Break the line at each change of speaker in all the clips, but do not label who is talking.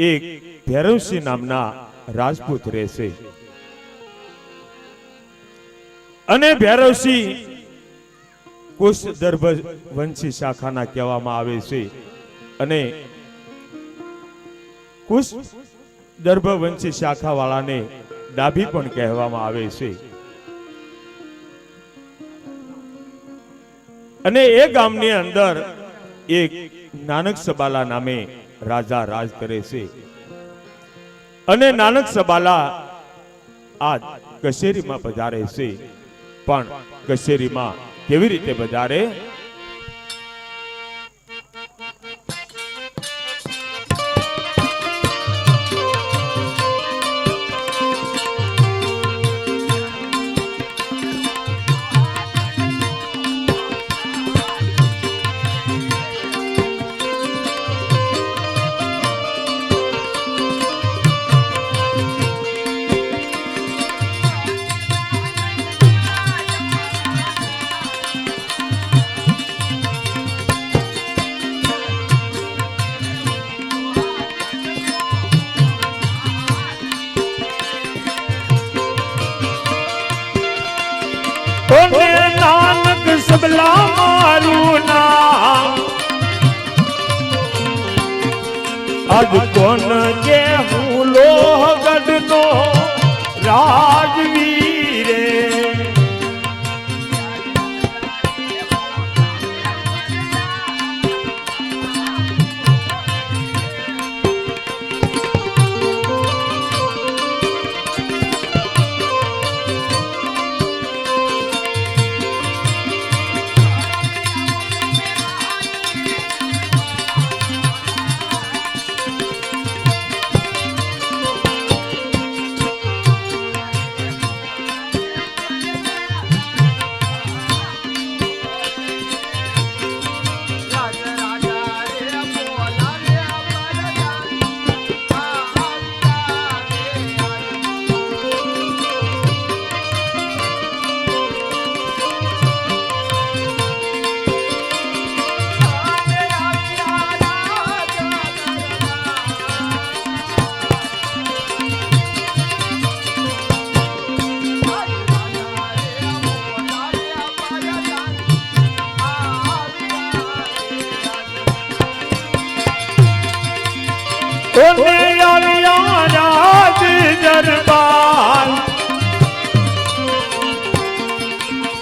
એક ભૈરવસિંહ નામના રાજપૂત રહેશે અને ભૈરવસિંહ કુશદર્ભ વંશી શાખાના કહેવામાં આવે છે અને કુશદર્ભ વંશી શાખા વાળાને ડાભી પણ કહેવામાં આવે છે અને એ ગામની અંદર એક નાનક સબાલા નામે રાજા રાજ કરે છે અને નાનક સબાલા આજ કચેરીમાં પધારે છે પણ કચેરીમાં કેવી રીતે પધારે? નાનક સબલા મારું નામ આજ કોણ કે હું લોહગઢ નો રાજવીરે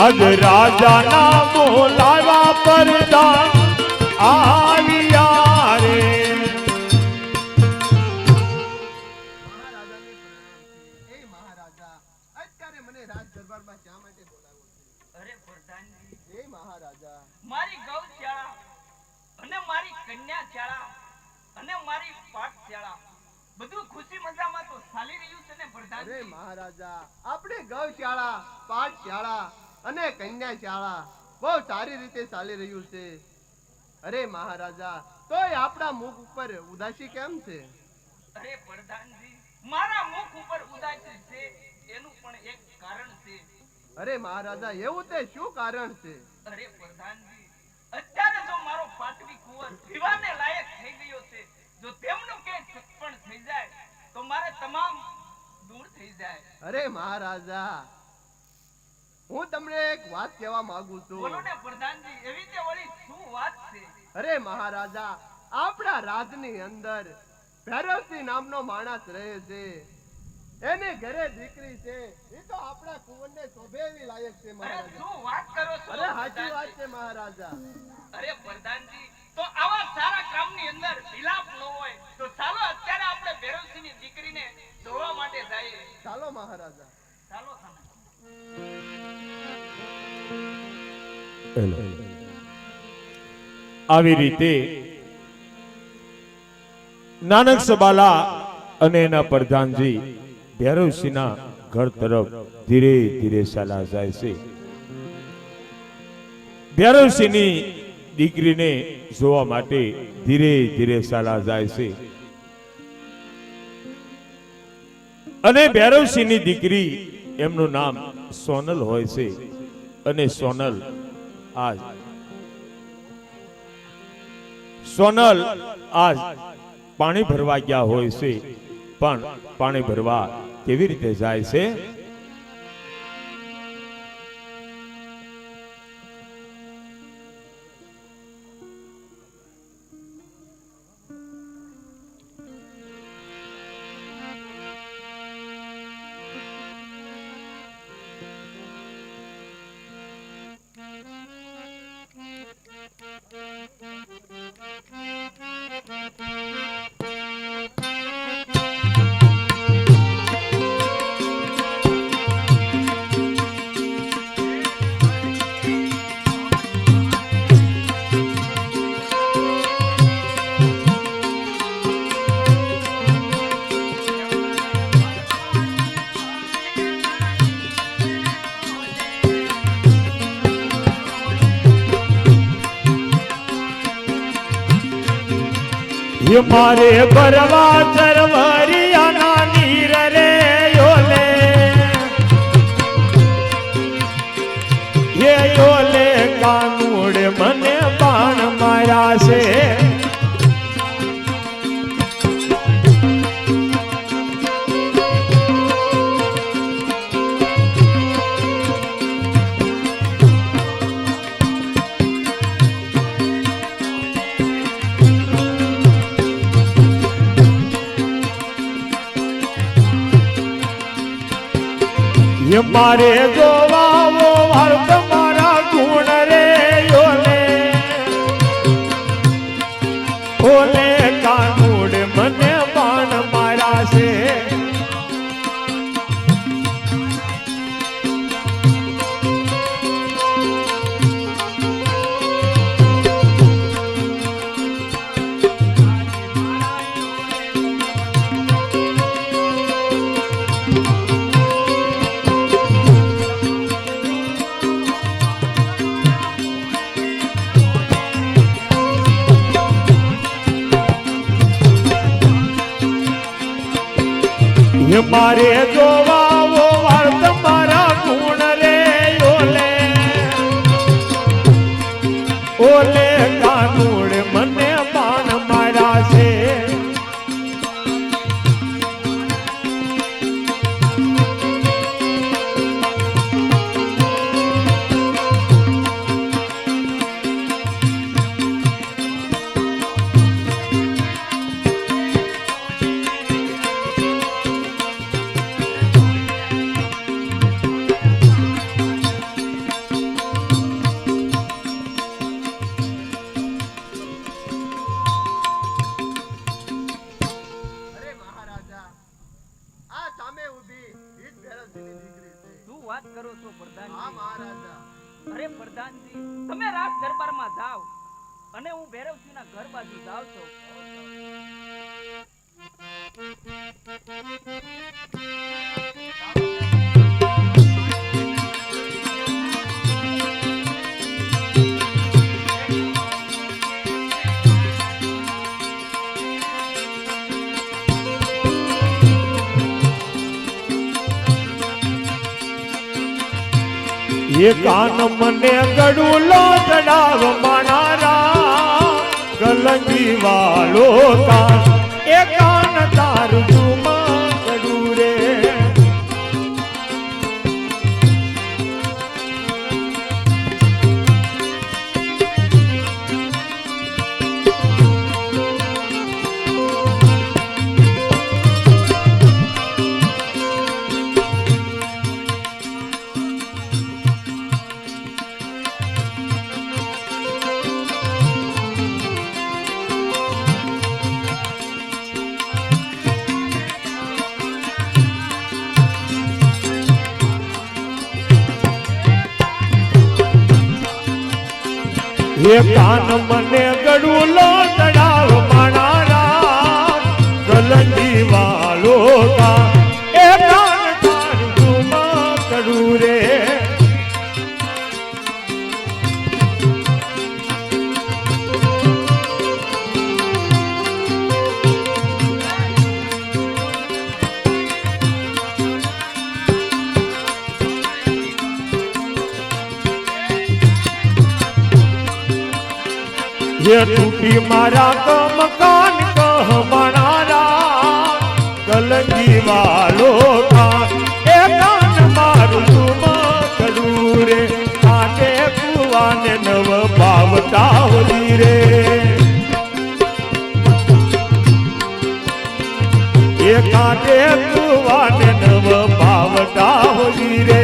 અજ રાજા ના બોલાવા પરદા આવ્યા રે
મહારાજા અત્યારે મને રાજ દરબારમાં શા માટે બોલાવો છે?
અરે પ્રધાનજી,
હે મહારાજા,
મારી ગૌશાળા અને મારી કન્યાશાળા અને મારી પાઠશાળા બધું ખુશી મજામાં તો ચાલી રહ્યું છે ને પ્રધાનજી?
અરે મહારાજા, આપણે ગૌશાળા, પાઠશાળા અને કન્યાશાળા બહુ સારી રીતે ચાલી રહ્યું છે. અરે મહારાજા, તોય આપણા મુખ ઉપર ઉદાસી કેમ છે?
અરે પ્રધાનજી, મારા મુખ ઉપર ઉદાસી છે એનું પણ એક કારણ છે.
અરે મહારાજા, એવું તે શું કારણ છે?
અરે પ્રધાનજી, અત્યારે જો મારો પાટવી કુંવર વિવાહને લાયક થઈ ગયો છે, જો તેમનું કે સત્પણ થઈ જાય તો મારે તમામ દૂર થઈ જાય.
અરે મહારાજા, હું તમને એક વાત કહેવા માંગુ છું.
બોલો ને પ્રધાનજી, એવી તે વળી શું વાત છે?
અરે મહારાજા, આપણા રાજની અંદર ભૈરવસિંહ નામનો માણસ રહે છે. એને ઘરે દીકરી છે, એ તો આપણા કુંવરને શોભે એવી લાયક છે
અરે
મહારાજા.
શું વાત કરો છો?
અરે સાચી વાત છે મહારાજા.
અરે પ્રધાનજી, તો આવા સારા કામની અંદર વિલાપ ન હોય તો ચાલો અત્યારે આપણે ભૈરવસિંહની દીકરીને જોવા માટે જઈએ.
ચાલો મહારાજા.
ચાલો સામે.
આવી રીતે નાનક સબાલા અને એના પ્રધાનજી ભૈરવસિંહના ઘર તરફ ધીરે ધીરે ચાલ્યા જાય છે. ભૈરવસિંહની દીકરીને જોવા માટે ધીરે ધીરે ચાલ્યા જાય છે અને ભૈરવસિંહની દીકરી એમનું નામ સોનલ હોય છે અને સોનલ આજ પાણી ભરવા ગયા હોય છે, પણ પાણી ભરવા કેવી રીતે જાય છે? મારે ભરવા ચરવરિયાના નીર રે યોલે, એ યોલે કાનુડ મને બાણ માર્યા છે. મારે જોવાવો વાર તમારા ગુણ રે યોલે, ઓલે કાનુડ મને બાણ માર્યા છે. મારે જોવાવો વાર તમારા ગુણ રે ઓલે, ઓલે કાનુડ મને બાણ માર્યા છે.
વાત કરો છો પ્રધાનજી?
હા મહારાજા.
અરે પ્રધાનજી, તમે રાજ દરબારમાં જાઓ અને હું ભૈરવસિંહના ઘર બાજુ જાઉં છું.
એ કાન મને ગડુલો ચડાવ માણારા, કલંગી વાળો કાન એ કાન તારું જુમા ગડું રે. એ કાન મને ગડુલો ચડાવ માણારા, કલંગી વાળો કાન એ કાન તારું જુમા ગડું રે. ये टूटी मारा का मकान कह बना પાવટા હોલી રે એ કાંઠે કુવાને નવ પાવટા હોલી રે